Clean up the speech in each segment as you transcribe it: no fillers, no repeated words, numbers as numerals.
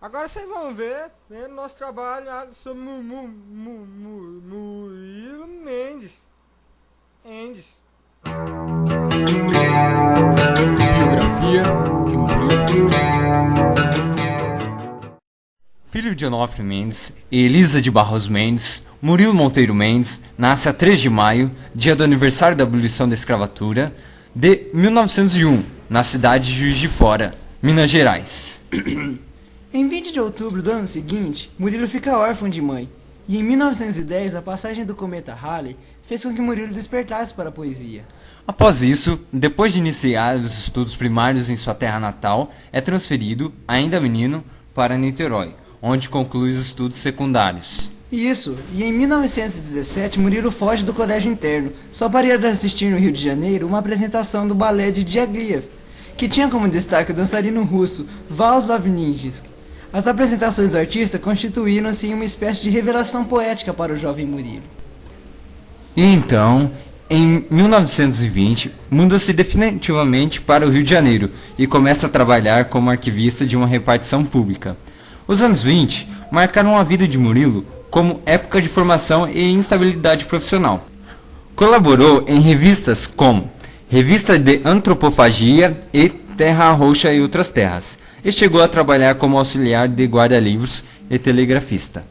Agora vocês vão ver, né, nosso trabalho sobre Murilo Mendes. Biografia de Murilo. Filho de Onofre Mendes e Elisa de Barros Mendes, Murilo Monteiro Mendes nasce a 3 de maio, dia do aniversário da abolição da escravatura, de 1901, na cidade de Juiz de Fora, Minas Gerais. Em 20 de outubro do ano seguinte, Murilo fica órfão de mãe, e em 1910 a passagem do cometa Halley fez com que Murilo despertasse para a poesia. Após isso, depois de iniciar os estudos primários em sua terra natal, é transferido, ainda menino, para Niterói, onde conclui os estudos secundários. Isso, e em 1917 Murilo foge do colégio interno, só para ir assistir no Rio de Janeiro uma apresentação do balé de Diaghilev, que tinha como destaque o dançarino russo Vaslav Nijinsky. As apresentações do artista constituíram-se em uma espécie de revelação poética para o jovem Murilo. E então, em 1920, muda-se definitivamente para o Rio de Janeiro e começa a trabalhar como arquivista de uma repartição pública. Os anos 20 marcaram a vida de Murilo como época de formação e instabilidade profissional. Colaborou em revistas como Revista de Antropofagia e Terra Roxa e Outras Terras, e chegou a trabalhar como auxiliar de guarda-livros e telegrafista.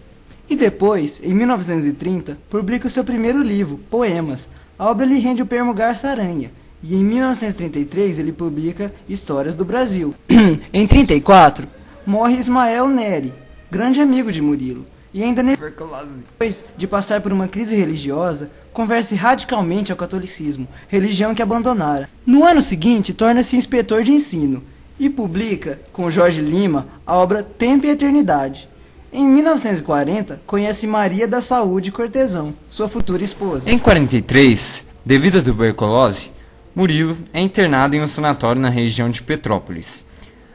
E depois, em 1930, publica o seu primeiro livro, Poemas. A obra lhe rende o prêmio Garça Aranha, e em 1933 ele publica Histórias do Brasil. Em 1934, morre Ismael Neri, grande amigo de Murilo, e ainda depois de passar por uma crise religiosa, converte radicalmente ao catolicismo, religião que abandonara. No ano seguinte, torna-se inspetor de ensino e publica, com Jorge Lima, a obra Tempo e Eternidade. Em 1940, conhece Maria da Saúde Cortesão, sua futura esposa. Em 43, devido à tuberculose, Murilo é internado em um sanatório na região de Petrópolis.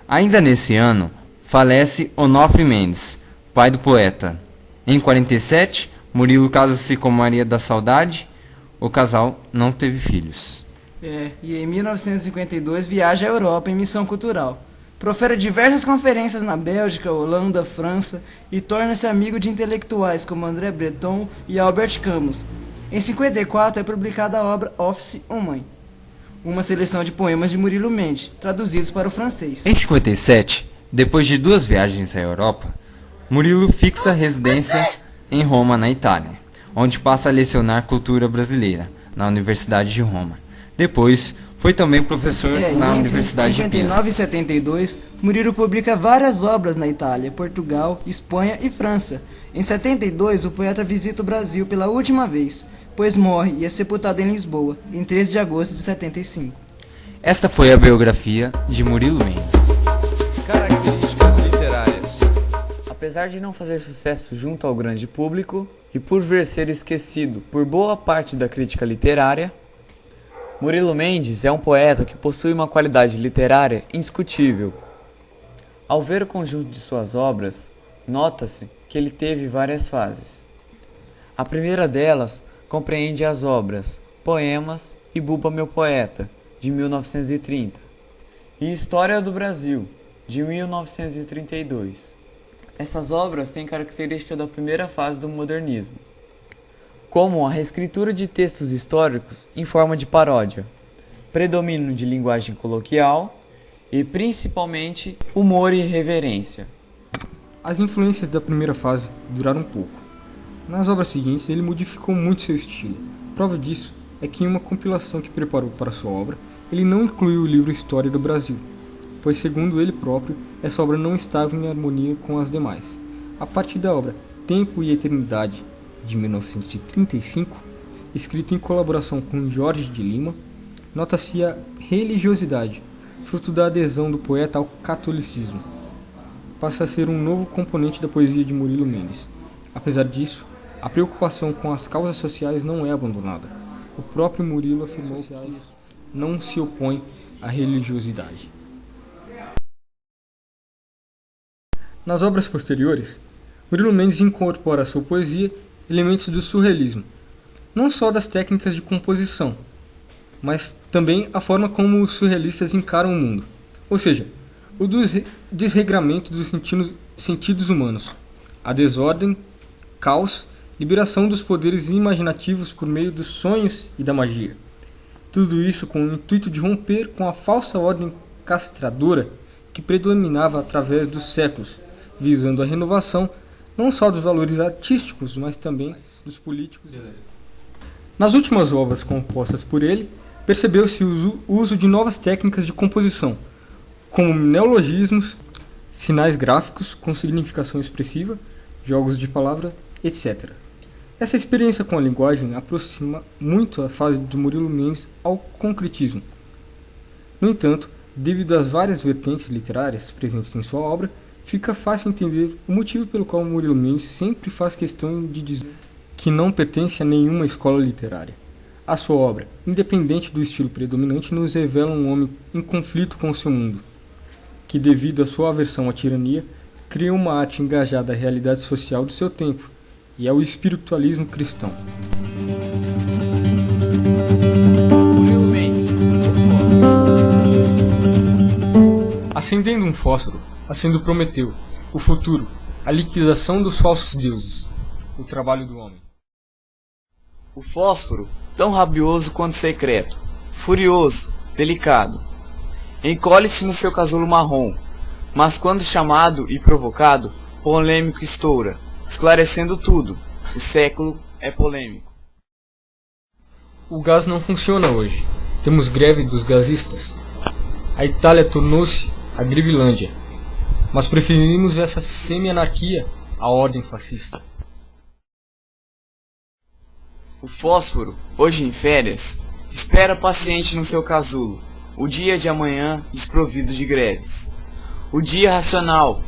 Ainda nesse ano, falece Onofre Mendes, pai do poeta. Em 47, Murilo casa-se com Maria da Saudade. O casal não teve filhos. E em 1952 viaja à Europa em missão cultural. Profere diversas conferências na Bélgica, Holanda, França e torna-se amigo de intelectuais como André Breton e Albert Camus. Em 54 é publicada a obra Office Humain, uma seleção de poemas de Murilo Mendes, traduzidos para o francês. Em 57, depois de 2 viagens à Europa, Murilo fixa residência em Roma, na Itália, onde passa a lecionar cultura brasileira na Universidade de Roma. Depois, foi também professor na Universidade de Pisa. Em 59 e 72, Murilo publica várias obras na Itália, Portugal, Espanha e França. Em 72, o poeta visita o Brasil pela última vez, pois morre e é sepultado em Lisboa, em 13 de agosto de 75. Esta foi a biografia de Murilo Mendes. Características literárias. Apesar de não fazer sucesso junto ao grande público e por ver ser esquecido por boa parte da crítica literária, Murilo Mendes é um poeta que possui uma qualidade literária indiscutível. Ao ver o conjunto de suas obras, nota-se que ele teve várias fases. A primeira delas compreende as obras Poemas e Buba Meu Poeta, de 1930, e História do Brasil, de 1932. Essas obras têm característica da primeira fase do modernismo, como a reescritura de textos históricos em forma de paródia, predomínio de linguagem coloquial e, principalmente, humor e irreverência. As influências da primeira fase duraram pouco. Nas obras seguintes, ele modificou muito seu estilo. Prova disso é que em uma compilação que preparou para sua obra, ele não incluiu o livro História do Brasil, pois, segundo ele próprio, essa obra não estava em harmonia com as demais. A partir da obra Tempo e Eternidade, de 1935, escrito em colaboração com Jorge de Lima, nota-se a religiosidade, fruto da adesão do poeta ao catolicismo. Passa a ser um novo componente da poesia de Murilo Mendes. Apesar disso, a preocupação com as causas sociais não é abandonada. O próprio Murilo afirmou que não se opõe à religiosidade. Nas obras posteriores, Murilo Mendes incorpora à sua poesia elementos do surrealismo, não só das técnicas de composição, mas também a forma como os surrealistas encaram o mundo, ou seja, o desregramento dos sentidos humanos: a desordem, caos, liberação dos poderes imaginativos por meio dos sonhos e da magia. Tudo isso com o intuito de romper com a falsa ordem castradora que predominava através dos séculos, visando a renovação não só dos valores artísticos, mas também dos políticos. Nas últimas obras compostas por ele, percebeu-se o uso de novas técnicas de composição, como neologismos, sinais gráficos com significação expressiva, jogos de palavra, etc. Essa experiência com a linguagem aproxima muito a fase de Murilo Mendes ao concretismo. No entanto, devido às várias vertentes literárias presentes em sua obra, fica fácil entender o motivo pelo qual Murilo Mendes sempre faz questão de dizer que não pertence a nenhuma escola literária. A sua obra, independente do estilo predominante, nos revela um homem em conflito com o seu mundo, que devido à sua aversão à tirania, cria uma arte engajada à realidade social do seu tempo e ao espiritualismo cristão. Murilo Mendes, Acendendo um fósforo, acendo Prometeu, o futuro, a liquidação dos falsos deuses, o trabalho do homem. o fósforo, tão rabioso quanto secreto, furioso, delicado, encolhe-se no seu casulo marrom, mas quando chamado e provocado, polêmico estoura, esclarecendo tudo. O século é polêmico. O gás não funciona hoje. Temos greve dos gasistas. A Itália tornou-se a Gribilândia. Mas preferimos essa semi-anarquia à ordem fascista. O fósforo, hoje em férias, espera paciente no seu casulo, o dia de amanhã desprovido de greves. O dia racional,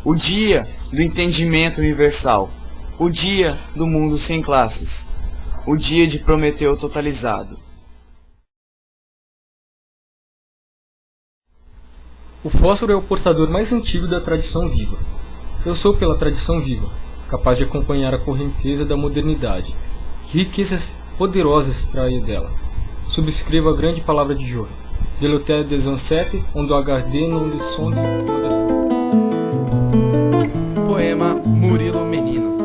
o dia do entendimento universal, o dia do mundo sem classes, o dia de Prometeu totalizado. O fósforo é o portador mais antigo da tradição viva. Eu sou pela tradição viva, capaz de acompanhar a correnteza da modernidade. Que riquezas poderosas traio dela. Subscreva a grande palavra de Joe. De l'hôtel des ancêtres, onde agarder non le sonde. Poema Murilo Menino.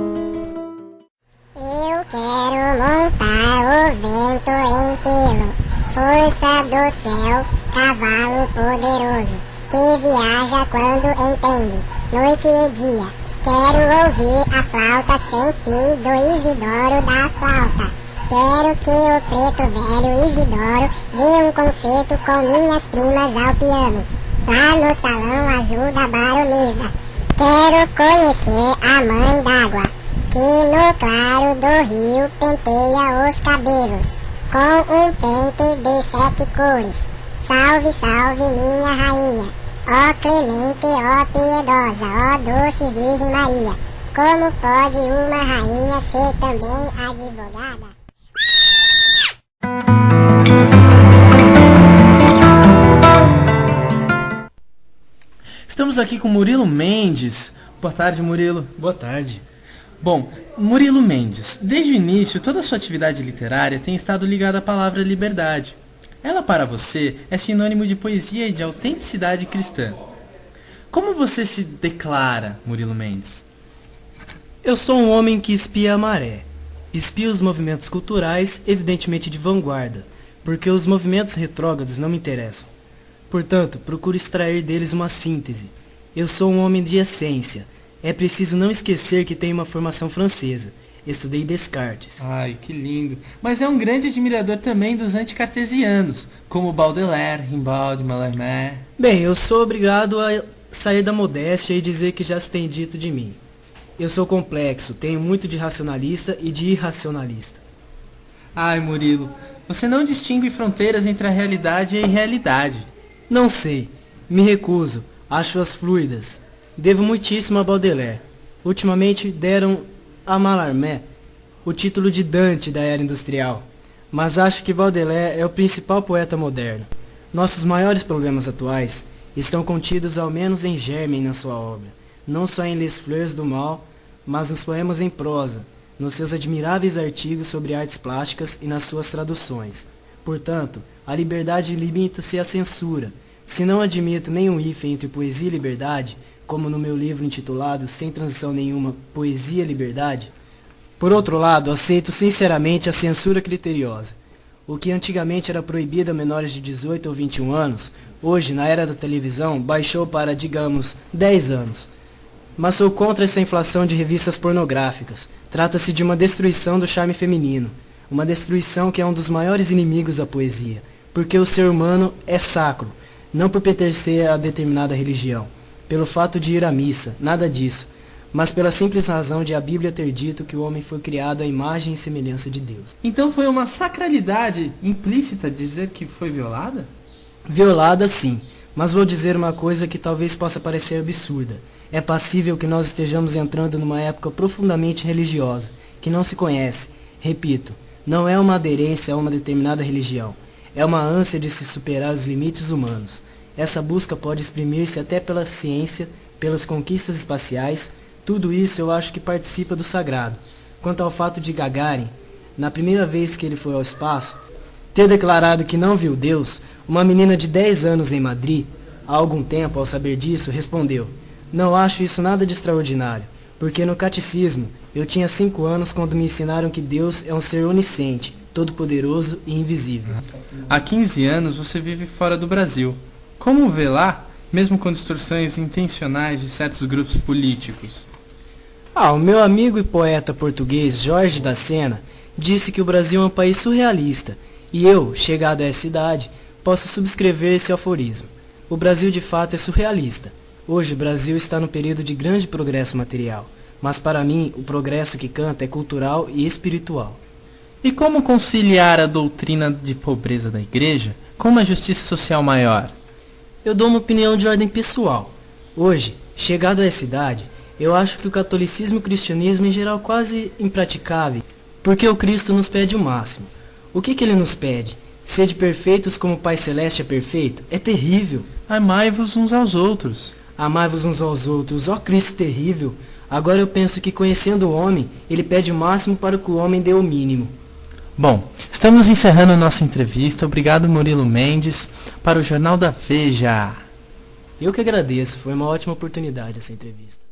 Eu quero montar o vento em pelo, força do céu, cavalo poderoso, que viaja quando entende, noite e dia. Quero ouvir a flauta sem fim do Isidoro da flauta. Quero que o preto velho Isidoro dê um concerto com minhas primas ao piano, lá no salão azul da baronesa. Quero conhecer a mãe d'água, que no claro do rio penteia os cabelos, com um pente de 7 cores. Salve, salve minha rainha, ó clemente, ó piedosa, ó doce Virgem Maria. Como pode uma rainha ser também advogada? Estamos aqui com Murilo Mendes. Boa tarde, Murilo. Boa tarde. Bom, Murilo Mendes, desde o início, toda a sua atividade literária tem estado ligada à palavra liberdade. Ela, para você, é sinônimo de poesia e de autenticidade cristã. Como você se declara, Murilo Mendes? Eu sou um homem que espia a maré. Espio os movimentos culturais, evidentemente de vanguarda, porque os movimentos retrógrados não me interessam. Portanto, procuro extrair deles uma síntese. Eu sou um homem de essência. É preciso não esquecer que tenho uma formação francesa. Estudei Descartes. Ai, que lindo. Mas é um grande admirador também dos anticartesianos, como Baudelaire, Rimbaud, Mallarmé. Bem, eu sou obrigado a sair da modéstia e dizer que já se tem dito de mim. Eu sou complexo, tenho muito de racionalista e de irracionalista. Ai, Murilo, você não distingue fronteiras entre a realidade e a irrealidade. Não sei. Me recuso. Acho-as fluidas. Devo muitíssimo a Baudelaire. Ultimamente deram a Mallarmé o título de Dante da era industrial. Mas acho que Baudelaire é o principal poeta moderno. Nossos maiores problemas atuais estão contidos ao menos em germen na sua obra. Não só em Les Fleurs do Mal, mas nos poemas em prosa, nos seus admiráveis artigos sobre artes plásticas e nas suas traduções. Portanto, a liberdade limita-se à censura. Se não admito nenhum hífen entre poesia e liberdade, como no meu livro intitulado Sem Transição Nenhuma, Poesia e Liberdade. Por outro lado, aceito sinceramente a censura criteriosa. O que antigamente era proibido a menores de 18 ou 21 anos, hoje, na era da televisão, baixou para, digamos, 10 anos. Mas sou contra essa inflação de revistas pornográficas. Trata-se de uma destruição do charme feminino. Uma destruição que é um dos maiores inimigos da poesia. Porque o ser humano é sacro, não por pertencer a determinada religião, pelo fato de ir à missa, nada disso, mas pela simples razão de a Bíblia ter dito que o homem foi criado à imagem e semelhança de Deus. Então foi uma sacralidade implícita dizer que foi violada? Violada, sim, mas vou dizer uma coisa que talvez possa parecer absurda. É passível que nós estejamos entrando numa época profundamente religiosa, que não se conhece. Repito, não é uma aderência a uma determinada religião. É uma ânsia de se superar os limites humanos. Essa busca pode exprimir-se até pela ciência, pelas conquistas espaciais. Tudo isso eu acho que participa do sagrado. Quanto ao fato de Gagarin, na primeira vez que ele foi ao espaço, ter declarado que não viu Deus, uma menina de 10 anos em Madrid, há algum tempo, ao saber disso, respondeu: "Não acho isso nada de extraordinário, porque no catecismo eu tinha 5 anos quando me ensinaram que Deus é um ser onisciente, todo-poderoso e invisível." Há 15 anos você vive fora do Brasil. Como vê lá, mesmo com distorções intencionais de certos grupos políticos? O meu amigo e poeta português Jorge da Sena disse que o Brasil é um país surrealista, e eu, chegado a essa idade, posso subscrever esse aforismo. O Brasil de fato é surrealista. Hoje o Brasil está num período de grande progresso material, mas para mim o progresso que canta é cultural e espiritual. E como conciliar a doutrina de pobreza da Igreja com uma justiça social maior? Eu dou uma opinião de ordem pessoal. Hoje, chegado a essa idade, eu acho que o catolicismo e o cristianismo em geral quase impraticável, porque o Cristo nos pede o máximo. O que ele nos pede? Sede perfeitos como o Pai Celeste é perfeito? É terrível. Amai-vos uns aos outros. Amai-vos uns aos outros, ó Cristo terrível. Agora eu penso que, conhecendo o homem, ele pede o máximo para que o homem dê o mínimo. Bom, estamos encerrando nossa entrevista. Obrigado, Murilo Mendes, para o Jornal da Veja. Eu que agradeço, foi uma ótima oportunidade essa entrevista.